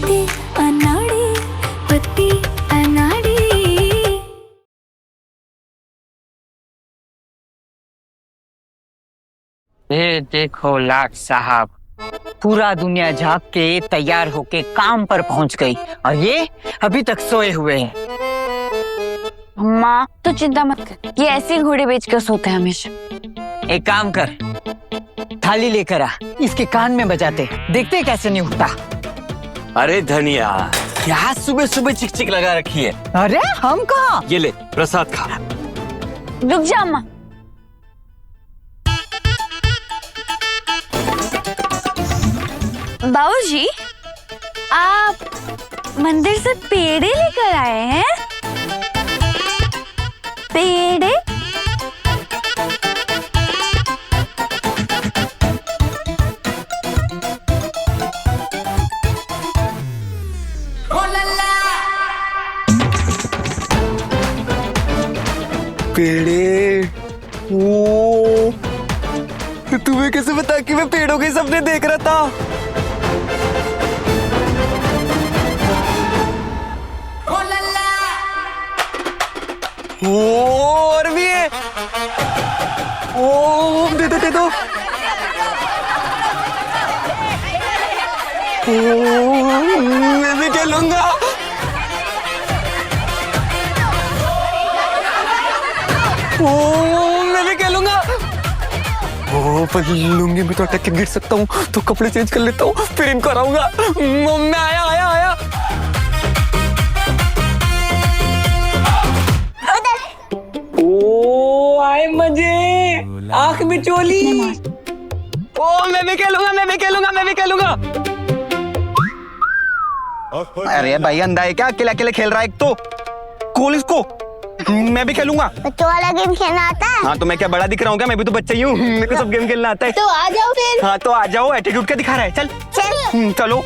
पत्ती अनाड़ी, पत्ती अनाड़ी। ये देखो लाट साहब, पूरा दुनिया जाग के तैयार होके काम पर पहुंच गई और ये अभी तक सोए हुए हैं। माँ तो चिंता मत कर, ये ऐसे ही घोड़े बेच कर सोते हैं हमेशा। एक काम कर, थाली लेकर आ, इसके कान में बजाते, देखते कैसे नहीं उठता। अरे धनिया, क्या सुबह सुबह चिक चिक लगा रखी है? अरे हम कहाँ? ये ले प्रसाद खा। रुक जा अम्मा। बाबूजी, आप मंदिर से पेड़े लेकर आए हैं? पेड़े? पेड़े? ओ, तुम्हें कैसे पता कि मैं पेड़ों के सपने देख रहा था? और भी है। ओ, दे दो दे दो। मैं भी खेलूंगा। मैं भी खेलूंगा। पर लुंगी में तो अटक के गिर सकता हूँ, तो कपड़े चेंज कर लेता हूँ, फिर इनको हराऊंगा। मैं आया आया आया। ओ आए मजे, आंख में चोली। ओ मैं भी खेलूंगा, मैं भी खेलूंगा, मैं भी खेलूंगा। अरे भाई अंधा है क्या? अकेला अकेले खेल रहा है। एक तो खोल इसको, मैं भी खेलूंगा। बच्चों वाला गेम खेलना आता है? हाँ तो मैं क्या बड़ा दिख रहा हूँ क्या? मैं भी तो बच्चा ही हूँ, मेरे को सब गेम खेलना आता है। तो आ जाओ फिर। हाँ तो आ जाओ, एटीट्यूड क्या दिखा रहा है? चल चल। चलो।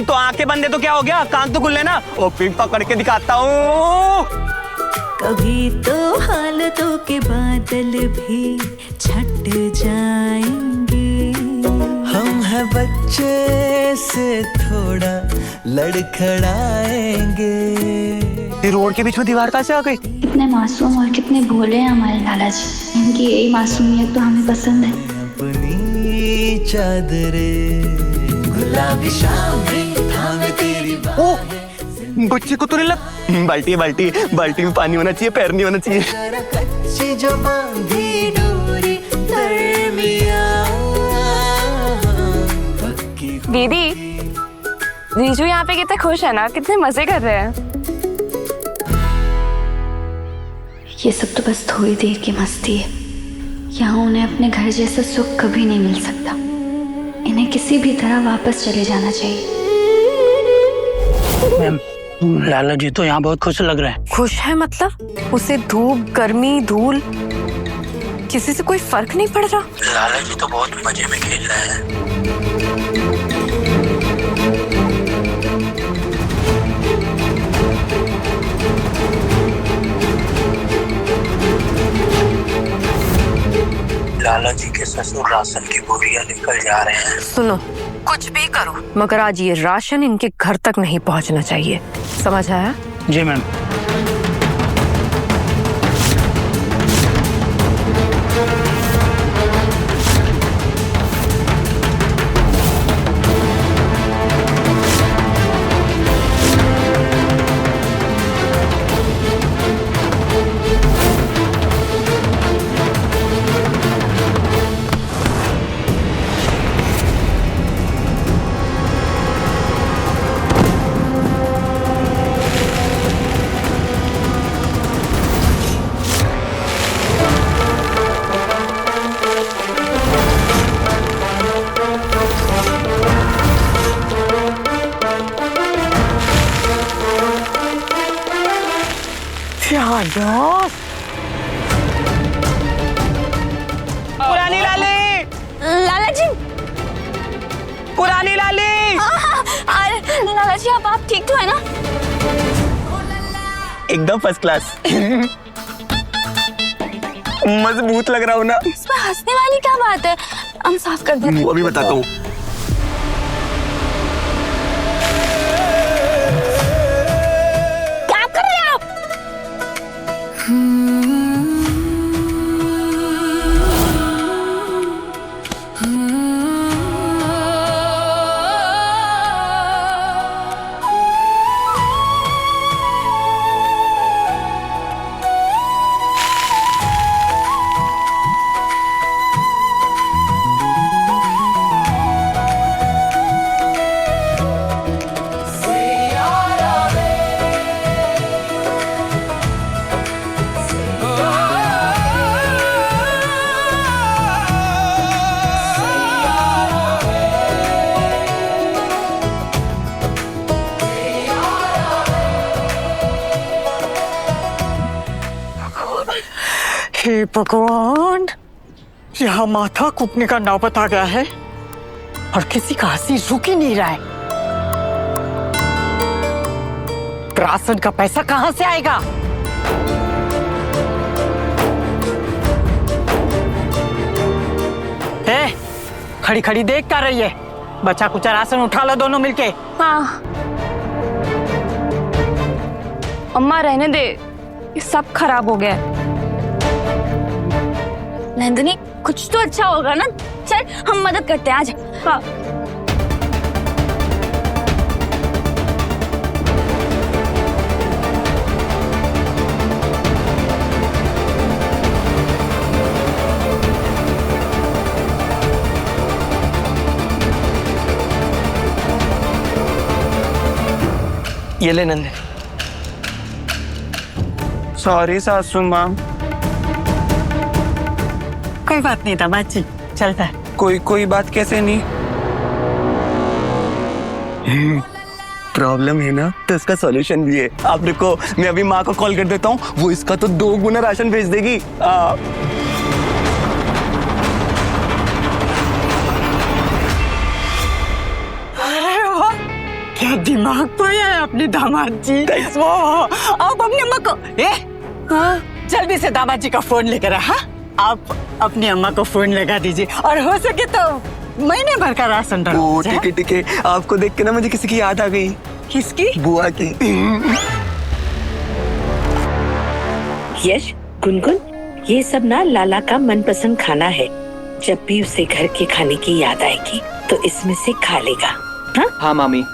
तो आंखें बंद है तो क्या हो गया? कान तो खुल लेना। ओ फिर पकड़ के दिखाता हूँ। कभी तो हालतों के बादल भी छट जाएंगे। हम हैं बच्चे से थोड़ा लड़खड़ाएंगे। ये रोड के बीच में दीवार कहाँ से आ गई? कितने मासूम और कितने भोले हैं हमारे लाला जी। इनकी यही मासूमियत तो हमें पसंद है। अपनी चादरें गुलाबी शाम में थामे तेरी बाहें। बच्चे को तो नहीं लग। बाल्टी बाल्टी बाल्टी में पानी होना चाहिए, पैर नहीं होना चाहिए। कच्ची जो बांधी डोरी दरमियां। दीदी, जीजू यहाँ पे कितने खुश है ना, कितने मजे कर रहे हैं। ये सब तो बस थोड़ी देर की मस्ती है। यहाँ उन्हें अपने घर जैसा सुख कभी नहीं मिल सकता। इन्हें किसी भी तरह वापस चले जाना चाहिए। मैम, लाला जी तो यहाँ बहुत खुश लग रहे हैं। खुश है मतलब? उसे धूप, गर्मी, धूल किसी से कोई फर्क नहीं पड़ रहा। लाला जी तो बहुत मजे में खेल रहे हैं। लाला जी के ससुर राशन की बोरियां लेकर जा रहे हैं। सुनो, कुछ भी करो मगर आज ये राशन इनके घर तक नहीं पहुंचना चाहिए, समझ आया? जी मैम। पुरानी लाली, लाला जी, पुरानी लाली। अरे लाला जी, आप ठीक तो है ना? एकदम फर्स्ट क्लास। मजबूत लग रहा हूँ ना? इसमें हंसने वाली क्या बात है? हम साफ कर दें। अभी बताता हूँ। हे भगवान, यहाँ माथा कूटने का नौबत आ गया है और किसी का हंसी रुक ही नहीं रहा है। राशन का पैसा कहाँ से आएगा? खड़ी खड़ी देख कर रही है, बचा कुचा राशन उठा लो दोनों मिलके। हाँ अम्मा रहने दे, ये सब खराब हो गया है। नंदिनी कुछ तो अच्छा होगा ना, चल हम मदद करते हैं आज। हाँ ये ले नंदे। सॉरी सासू माँ। कोई बात नहीं दामाद जी, चलता है। कोई बात कैसे नहीं। प्रॉब्लम है ना, तो इसका सॉल्यूशन भी है। आप देखो, मैं अभी माँ को कॉल कर देता हूँ, वो इसका तो 2 गुना राशन भेज देगी। क्या दिमाग पाया है अपने दामाद जी। आप अपनी अम्मा को जल्दी से दामाद जी का फोन लेकर आ। आप अपनी अम्मा को फोन लगा दीजिए और हो सके तो महीने भर का राशन डालो। ठीक है। आपको देख के ना मुझे किसी की याद आ गई। किसकी? बुआ की। यश, गुनगुन, ये सब ना लाला का मनपसंद खाना है। जब भी उसे घर के खाने की याद आएगी तो इसमें से खा लेगा। हाँ मामी।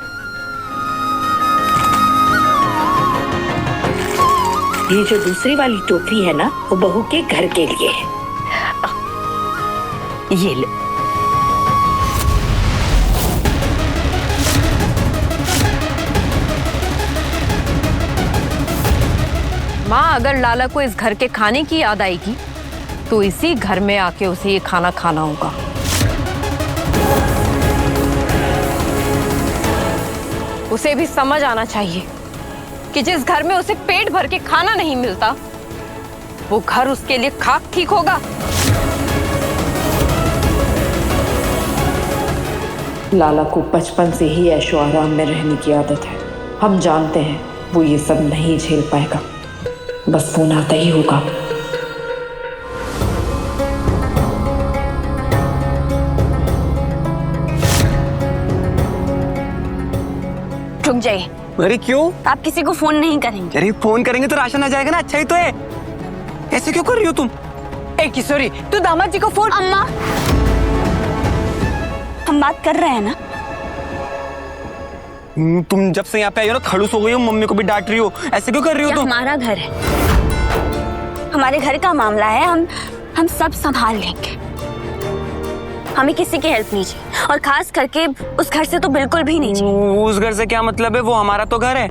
ये जो दूसरी वाली टोकरी है ना, वो बहू के घर के लिए है। ये ले। माँ, अगर लाला को इस घर के खाने की याद आएगी तो इसी घर में आके उसे ये खाना खाना होगा। उसे भी समझ आना चाहिए कि जिस घर में उसे पेट भर के खाना नहीं मिलता, वो घर उसके लिए खाक ठीक होगा। लाला को बचपन से ही ऐशो आराम में रहने की आदत है। हम जानते हैं वो ये सब नहीं झेल पाएगा। बस फोन आता ही होगा। रुक जाइए। अरे क्यों? आप किसी को फोन नहीं करेंगे? अरे फोन करेंगे तो राशन आ जाएगा ना, अच्छा ही तो है। ऐसे क्यों कर रही हो तुम? किशोरी, तू दामाद जी को फोन। अम्मा, हम बात कर रहे हैं ना। तुम जब से यहाँ पे आई हो ना, खड़ूस हो गई हो, मम्मी को भी डांट रही हो। ऐसे क्यों कर रही हो तुम? हमारा घर है, हमारे घर का मामला है। हम सब संभाल लेंगे। हमें किसी की हेल्प नहीं चाहिए, और खास करके उस घर से तो बिल्कुल भी नहीं चाहिए। उस घर से क्या मतलब है? वो हमारा तो घर है।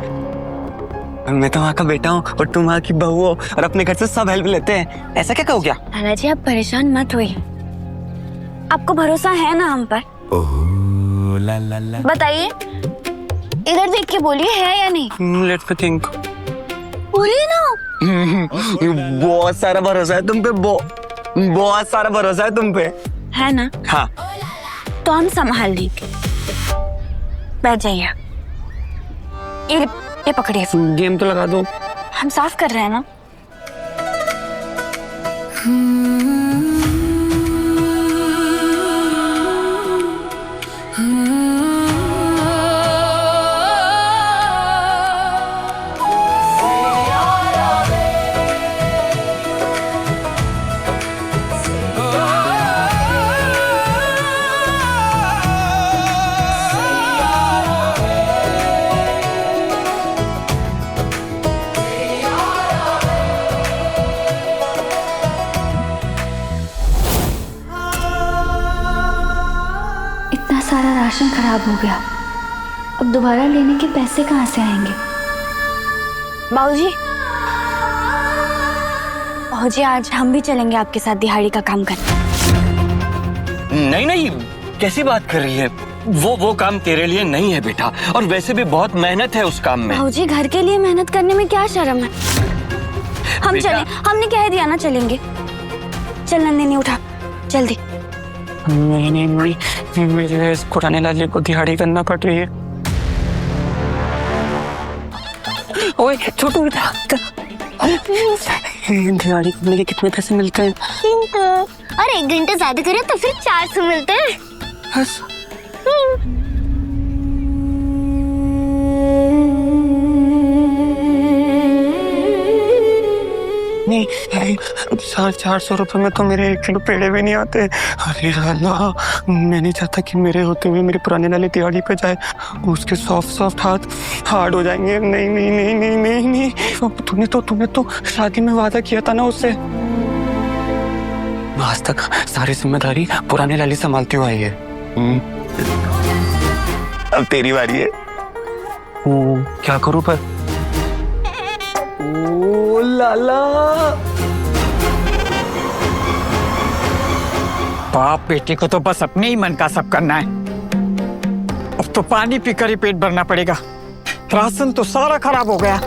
मैं तो वहाँ का बेटा हूँ और तुम वहाँ की बहू हो, और अपने घर से सब हेल्प लेते हैं। ऐसा क्या कहो क्या? लाला जी, आप परेशान मत होइए। आपको भरोसा है ना हम पर? बताइए, इधर देख के बोलिए, है या नहीं? Let's me think. बोलिए ना। बहुत सारा भरोसा है तुम पे, बहुत सारा भरोसा है तुम पे। है ना? हाँ। तो हम संभाल लेंगे। बैठ जाइए। ये पकड़िए। गेम तो लगा दो। हम साफ कर रहे हैं ना। सारा राशन खराब हो गया, अब दोबारा लेने के पैसे कहाँ से आएंगे? बाबूजी, आज हम भी चलेंगे आपके साथ दिहाड़ी का काम करने। नहीं, कैसी बात कर रही है? वो काम तेरे लिए नहीं है बेटा, और वैसे भी बहुत मेहनत है उस काम में। बाबूजी, घर के लिए मेहनत करने में क्या शर्म है? हम चलें, हमने कह दिया ना चलेंगे। चल नंदिनी उठा जल्दी। नहीं, मेरे इस पुराने लाले को दिहाड़ी करना पड़ रही है। ओए छोटू बेटा, दिहाड़ी करने के कितने पैसे मिलते हैं? और 1 घंटे ज्यादा करे तो फिर 400 मिलते हैं। बस नहीं, 450 रुपए में तो मेरे 1 किलो पेड़े भी नहीं आते। अरे अल्लाह, मैं नहीं चाहता कि मेरे होते हुए मेरे पुराने वाले दिहाड़ी पे जाए, उसके सॉफ्ट हाथ हार्ड हो जाएंगे। नहीं नहीं नहीं नहीं नहीं नहीं, तूने तो शादी में वादा किया था ना उससे। आज तक सारी जिम्मेदारी पुराने लाली संभालती हुई आई है। अब तेरी बारी है। क्या करूं पर? ओ लाला, बाप बेटे को तो बस अपने ही मन का सब करना है। अब तो पानी पीकर ही पेट भरना पड़ेगा। राशन तो सारा खराब हो गया।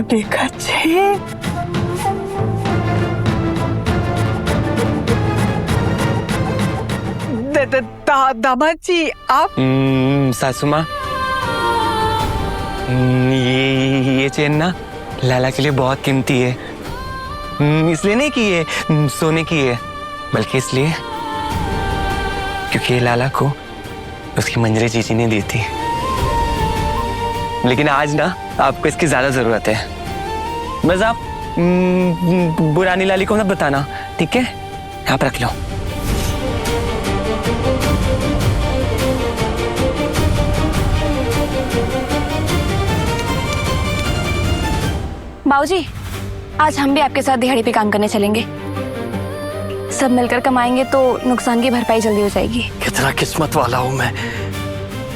देखा दामाद जी आप। सासू माँ, ये चेन ना लाला के लिए बहुत कीमती है। इसलिए नहीं कि ये सोने की है, बल्कि इसलिए क्योंकि ये लाला को उसकी मंजरी चीची ने दी थी। लेकिन आज ना आपको इसकी ज्यादा जरूरत है। बस आप पुरानी लाली को मत बताना, ठीक है? आप रख लो। बाबूजी, आज हम भी आपके साथ दिहाड़ी पे काम करने चलेंगे। सब मिलकर कमाएंगे तो नुकसान की भरपाई जल्दी हो जाएगी। कितना किस्मत वाला हूं मैं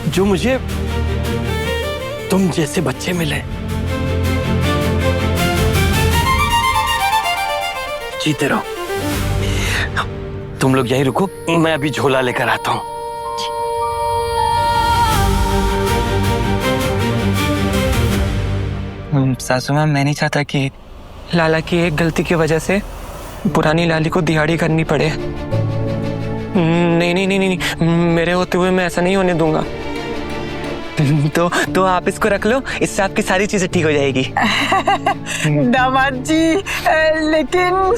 जो मुझे तुम जैसे बच्चे मिले। जीते रहो। तुम लोग यहीं रुको, मैं अभी झोला लेकर आता हूं। सासू माँ, मैं नहीं चाहता कि लाला की एक गलती की वजह से पुरानी लाली को दिहाड़ी करनी पड़े। नहीं नहीं नहीं नहीं, मेरे होते हुए मैं ऐसा नहीं होने दूंगा। तो आप इसको रख लो, इससे आपकी सारी चीजें ठीक हो जाएगी। दामाद जी, लेकिन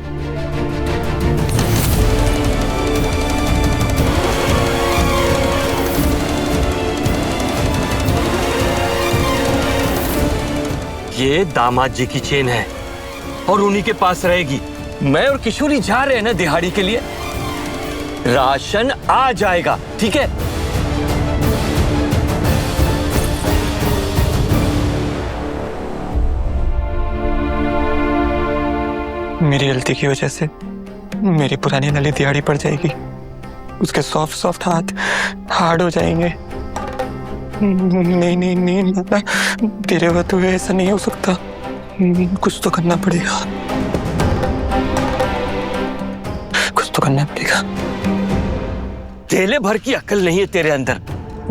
ये दामाद जी की चेन है और उन्हीं के पास रहेगी। मैं और किशोरी जा रहे हैं ना दिहाड़ी के लिए, राशन आ जाएगा, ठीक है? मेरी गलती की वजह से मेरी पुरानी नाली दिहाड़ी पड़ जाएगी, उसके सॉफ्ट हाथ हार्ड हो जाएंगे। नहीं नहीं नहीं लाला, तेरे होते हुए ऐसा नहीं हो सकता। कुछ तो करना पड़ेगा, कुछ तो करना पड़ेगा। केले भर की अकल नहीं है तेरे अंदर।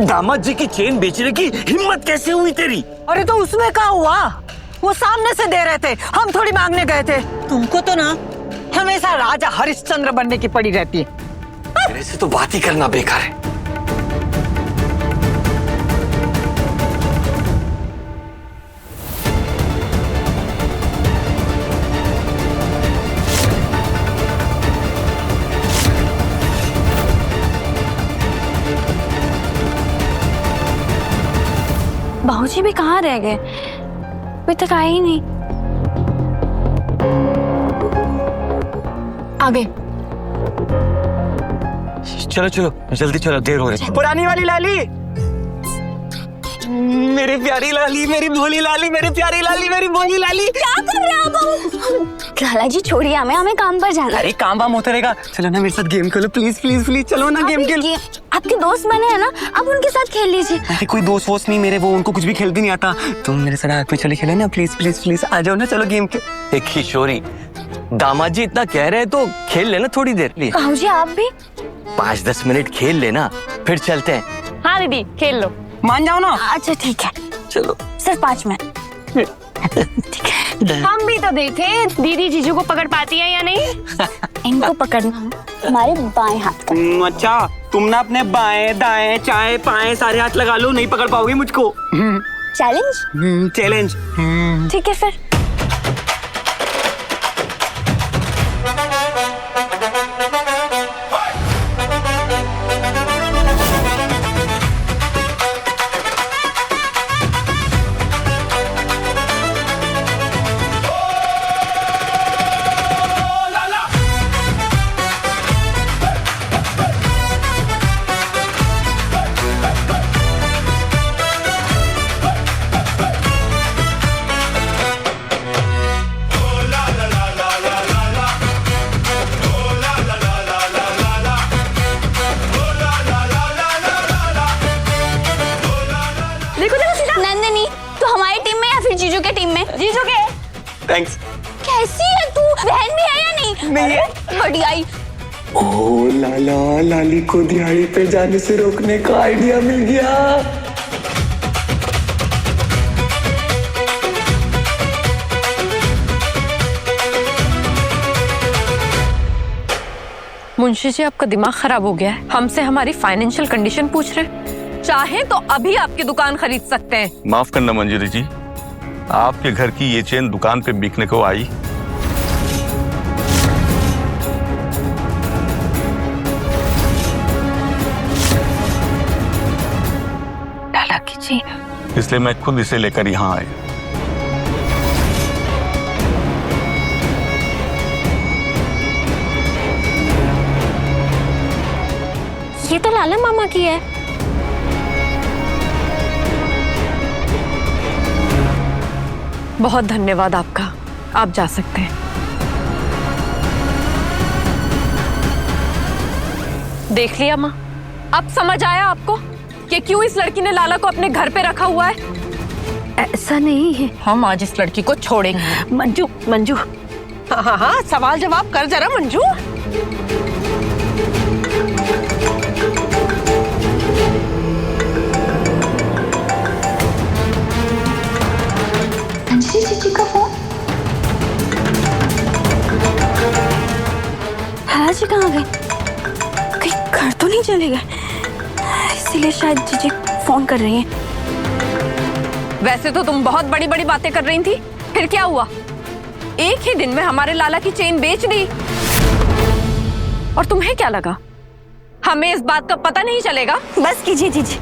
दामाद जी की चेन बेचने की हिम्मत कैसे हुई तेरी? अरे तो उसमें क्या हुआ? वो सामने से दे रहे थे, हम थोड़ी मांगने गए थे। तुमको तो ना हमेशा राजा हरिश्चंद्र बनने की पड़ी रहती है। तेरे से तो बात ही करना बेकार है। बाबूजी भी कहाँ रह गए? अभी तक आए ही नहीं। आगे चलो चलो जल्दी चलो, देर हो रही है। पुरानी वाली लाली, मेरी प्यारी लाली, मेरी भोली लाली, मेरी प्यारी लाली, मेरी भोली लाली। क्या कर रहे हो आप? लाला जी छोड़िए, हमें काम पर जाना है। अरे काम वाम होता रहेगा, चलो ना मेरे साथ game Khelo, please please please, चलो ना गेम खेल। आपके दोस्त बने हैं ना, आप उनके साथ खेल लीजिए। अरे कोई दोस्त वोस्त नहीं मेरे, वो उनको कुछ भी खेलते नहीं आता। तुम मेरे साथ आग पे चले खेलो ना, प्लीज प्लीज प्लीज, आ जाओ ना, चलो गेम खेल। एक किशोरी दामाद जी इतना कह रहे हैं तो खेल लेना थोड़ी देर लिए। बाबू जी आप भी 5-10 मिनट खेल लेना, फिर चलते हैं। हाँ दीदी खेल लो। मान जाओ ना। अच्छा ठीक है, चलो। सिर्फ 5 मिनट। हम भी तो देखें दीदी जीजू को पकड़ पाती है या नहीं। इनको पकड़ना हमारे बाएं हाथ का। अच्छा, तुम ना अपने बाएं दाएं चाएं पाएं सारे हाथ लगा लो, नहीं पकड़ पाओगे मुझको। चैलेंज। चैलेंज। ठीक है फिर। नंदिनी तू हमारी टीम में या फिर जीजू के टीम में? जीजू के। थैंक्स। कैसी है तू, बहन भी है या नहीं? नहीं है। बढ़िया ही। ओ लाला, लाली को दिहाड़ी पे जाने से रोकने का आइडिया मिल गया। मुंशी जी आपका दिमाग खराब हो गया है, हमसे हमारी फाइनेंशियल कंडीशन पूछ रहे हैं। चाहे तो अभी आपकी दुकान खरीद सकते हैं। माफ करना मंजूरी जी, आपके घर की ये चेन दुकान पे बिकने को आई। लाला की चेन, इसलिए मैं खुद इसे लेकर यहाँ आया। ये तो लाला मामा की है। बहुत धन्यवाद आपका, आप जा सकते हैं। देख लिया माँ, अब समझ आया आपको कि क्यों इस लड़की ने लाला को अपने घर पे रखा हुआ है। ऐसा नहीं है, हम आज इस लड़की को छोड़ेंगे। मंजू मंजू, हाँ हाँ हाँ, सवाल जवाब कर जरा मंजू। जीजू का फोन। जी कहाँ गए? कहीं घर तो नहीं चले गए, इसीलिए शायद जीजी फोन कर रही हैं। वैसे तो तुम बहुत बड़ी बड़ी बातें कर रही थी, फिर क्या हुआ? एक ही दिन में हमारे लाला की चेन बेच दी। और तुम्हें क्या लगा हमें इस बात का पता नहीं चलेगा? बस कीजिए जीजी,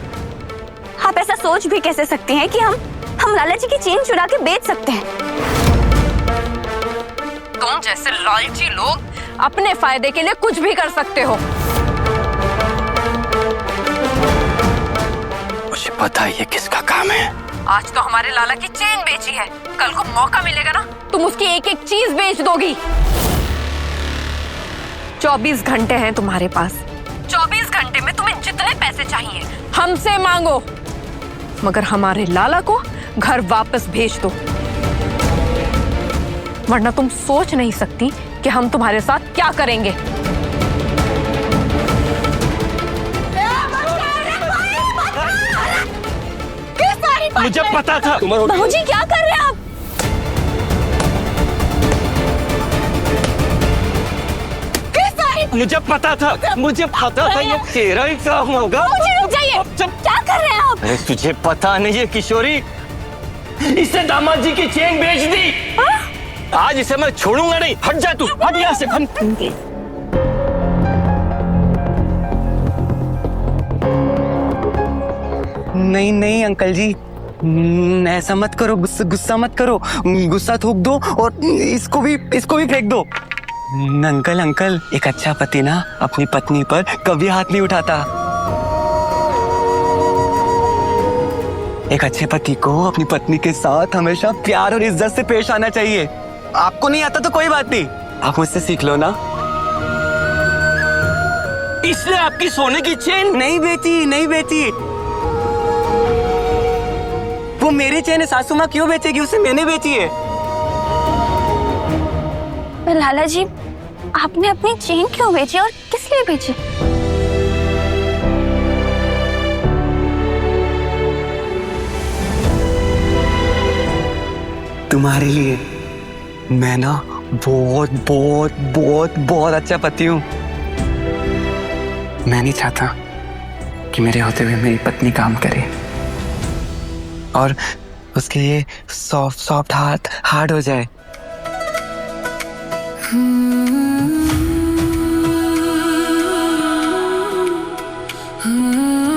आप ऐसा सोच भी कैसे सकती हैं कि हम लाला जी की चेन चुरा के बेच सकते हैं? तुम जैसे लालची लोग अपने फायदे के लिए कुछ भी कर सकते हो। मुझे पता है ये किसका काम है। आज तो हमारे लाला की चेन बेची है, कल को मौका मिलेगा ना तुम उसकी एक एक चीज बेच दोगी। 24 घंटे हैं तुम्हारे पास, 24 घंटे में तुम्हें जितने पैसे चाहिए हमसे मांगो, मगर हमारे लाला को घर वापस भेज दो, वरना तुम सोच नहीं सकती कि हम तुम्हारे साथ क्या करेंगे। मुझे पता था। बाबूजी क्या कर रहे हैं आप? मुझे पता था ये तेरा ही काम होगा। रुक जाइए, क्या कर रहे हैं आप? अरे तुझे पता नहीं है किशोरी, इसने दामाद जी की चेन बेच दी। आज इसे मैं छोड़ूंगा नहीं। हट जा तू, हट यहाँ से। नहीं नहीं अंकल जी, ऐसा मत करो, गुस्सा मत करो, गुस्सा थूक दो और इसको भी फेंक दो। अंकल, एक अच्छा पति ना अपनी पत्नी पर कभी हाथ नहीं उठाता। एक अच्छे पति को अपनी पत्नी के साथ हमेशा प्यार और इज्जत से पेश आना चाहिए। आपको नहीं आता तो कोई बात नहीं, आप मुझसे सीख लो ना। इसने आपकी सोने की चेन नहीं बेची। वो मेरी चेन है, सासू माँ क्यों बेचेगी? उसे मैंने बेची है। लाला जी, आपने अपनी चेन क्यों बेची और किस लिए बेची? तुम्हारे लिए। मैं ना बहुत बहुत बहुत बहुत अच्छा पति हूँ। मैं नहीं चाहता कि मेरे होते हुए मेरी पत्नी काम करे और उसके ये सॉफ्ट सॉफ्ट हाथ हार्ड हो जाए। Hmm.